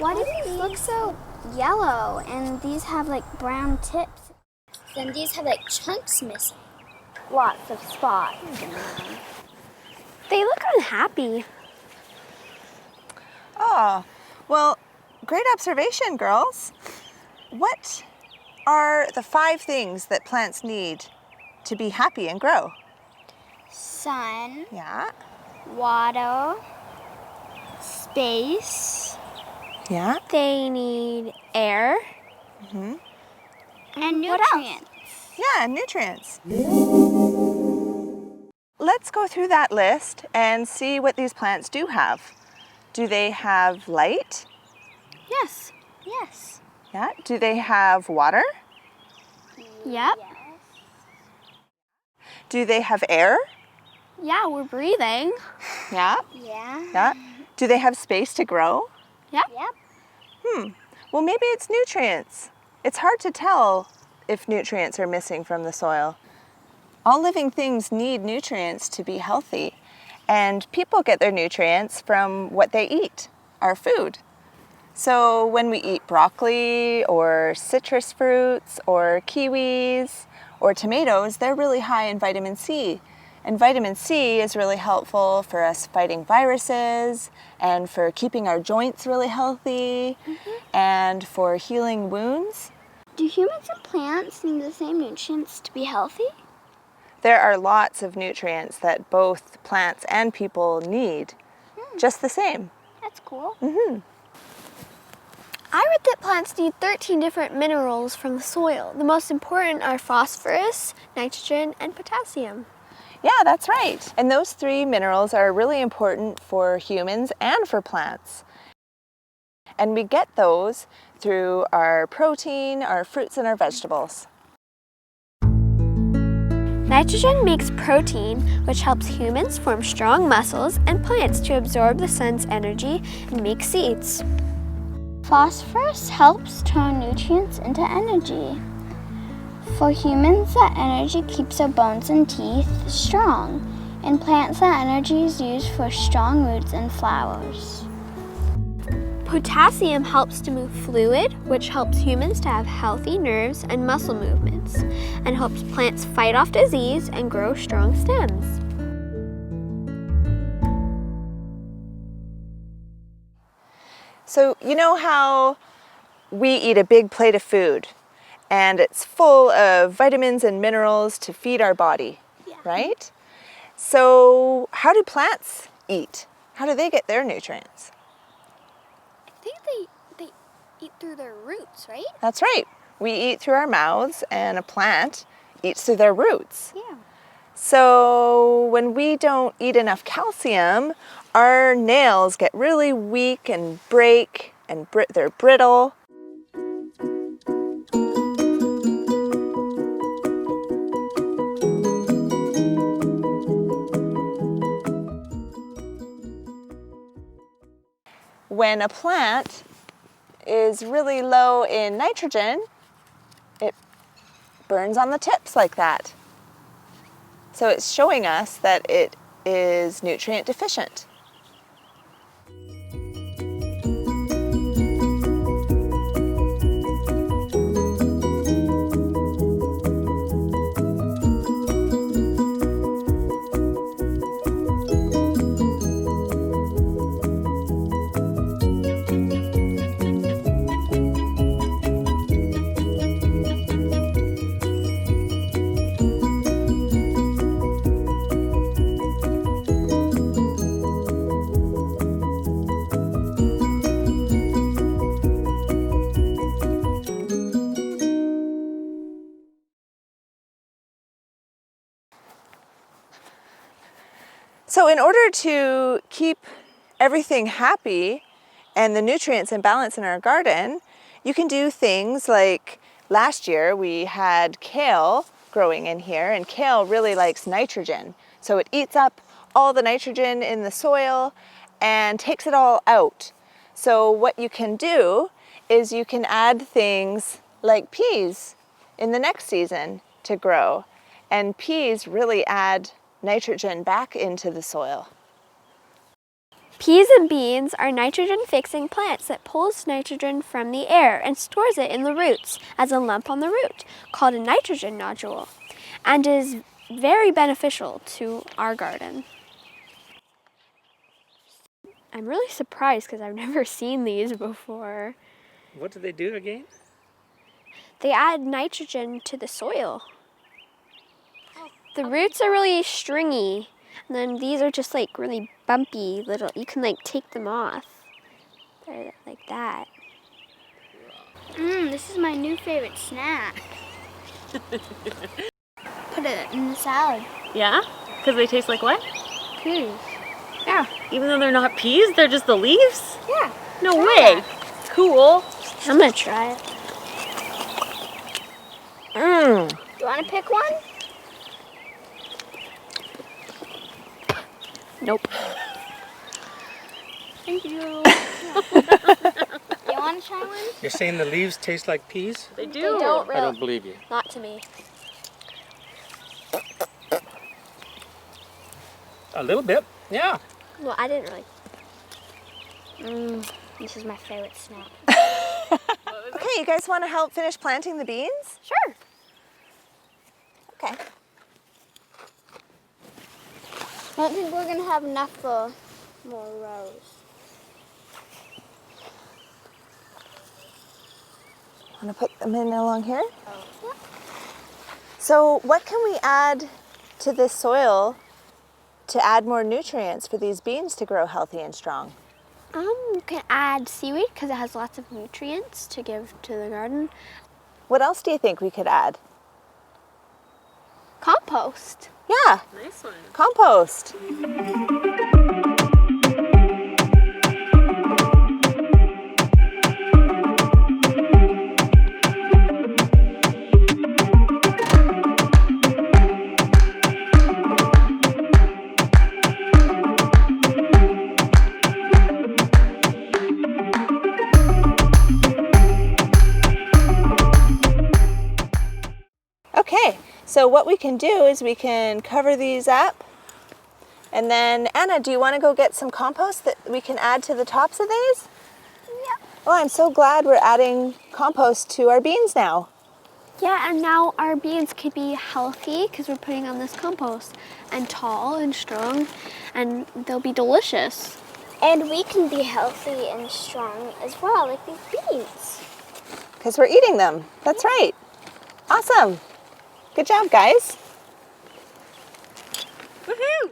Why do these look so yellow and these have like brown tips? Then these have like chunks missing. Lots of spots. They look unhappy. Oh, well, great observation, girls. What are the 5 things that plants need to be happy and grow? Sun, Yeah. water, space. Yeah. They need air. Mm-hmm. And nutrients. Yeah, and nutrients. Let's go through that list and see what these plants do have. Do they have light? Yes. Yes. Yeah. Do they have water? Yep. Do they have air? Yeah, we're breathing. Yeah. Yeah. Yeah. Do they have space to grow? Yep. Yep. Well, maybe it's nutrients. It's hard to tell if nutrients are missing from the soil. All living things need nutrients to be healthy, and people get their nutrients from what they eat, our food. So when we eat broccoli or citrus fruits or kiwis or tomatoes, they're really high in vitamin C. And vitamin C is really helpful for us fighting viruses and for keeping our joints really healthy and for healing wounds. Do humans and plants need the same nutrients to be healthy? There are lots of nutrients that both plants and people need, just the same. That's cool. I read that plants need 13 different minerals from the soil. The most important are phosphorus, nitrogen, and potassium. Yeah, that's right. And those 3 minerals are really important for humans and for plants. And we get those through our protein, our fruits, and our vegetables. Nitrogen makes protein, which helps humans form strong muscles, and plants to absorb the sun's energy and make seeds. Phosphorus helps turn nutrients into energy. For humans, that energy keeps our bones and teeth strong. In plants, that energy is used for strong roots and flowers. Potassium helps to move fluid, which helps humans to have healthy nerves and muscle movements, and helps plants fight off disease and grow strong stems. So you know how we eat a big plate of food and it's full of vitamins and minerals to feed our body, right? So how do plants eat? How do they get their nutrients? I think they eat through their roots, right? That's right. We eat through our mouths and a plant eats through their roots. Yeah. So when we don't eat enough calcium, our nails get really weak and break and they're brittle. When a plant is really low in nitrogen, it burns on the tips like that. So it's showing us that it is nutrient deficient. So in order to keep everything happy and the nutrients in balance in our garden, you can do things like last year we had kale growing in here, and kale really likes nitrogen. So it eats up all the nitrogen in the soil and takes it all out. So what you can do is you can add things like peas in the next season to grow. And peas really add nitrogen back into the soil. Peas and beans are nitrogen-fixing plants that pulls nitrogen from the air and stores it in the roots as a lump on the root, called a nitrogen nodule, and is very beneficial to our garden. I'm really surprised because I've never seen these before. What do they do again? They add nitrogen to the soil. The roots are really stringy, and then these are just like really bumpy little, you can like take them off. They're like that. This is my new favorite snack. Put it in the salad. Yeah? Because they taste like what? Peas. Yeah. Even though they're not peas, they're just the leaves? Yeah. No way. Cool. I'm gonna try it. Do you want to pick one? Nope. Thank you. You want to try one? You're saying the leaves taste like peas? They do. They don't I really. don't believe you. Not to me. A little bit, yeah. Well, I didn't really. This is my favorite snack. Okay, you guys want to help finish planting the beans? Sure. Okay. I don't think we're going to have enough for more rows. Want to put them in along here? So what can we add to this soil to add more nutrients for these beans to grow healthy and strong? You can add seaweed because it has lots of nutrients to give to the garden. What else do you think we could add? Compost. Yeah, Nice one. compost. Okay, so what we can do is we can cover these up. And then, Anna, do you want to go get some compost that we can add to the tops of these? Yeah. Oh, I'm so glad we're adding compost to our beans now. Yeah, and now our beans could be healthy because we're putting on this compost, and tall and strong, and they'll be delicious. And we can be healthy and strong as well, like these beans. Because we're eating them. That's right. Awesome. Good job, guys. Woohoo!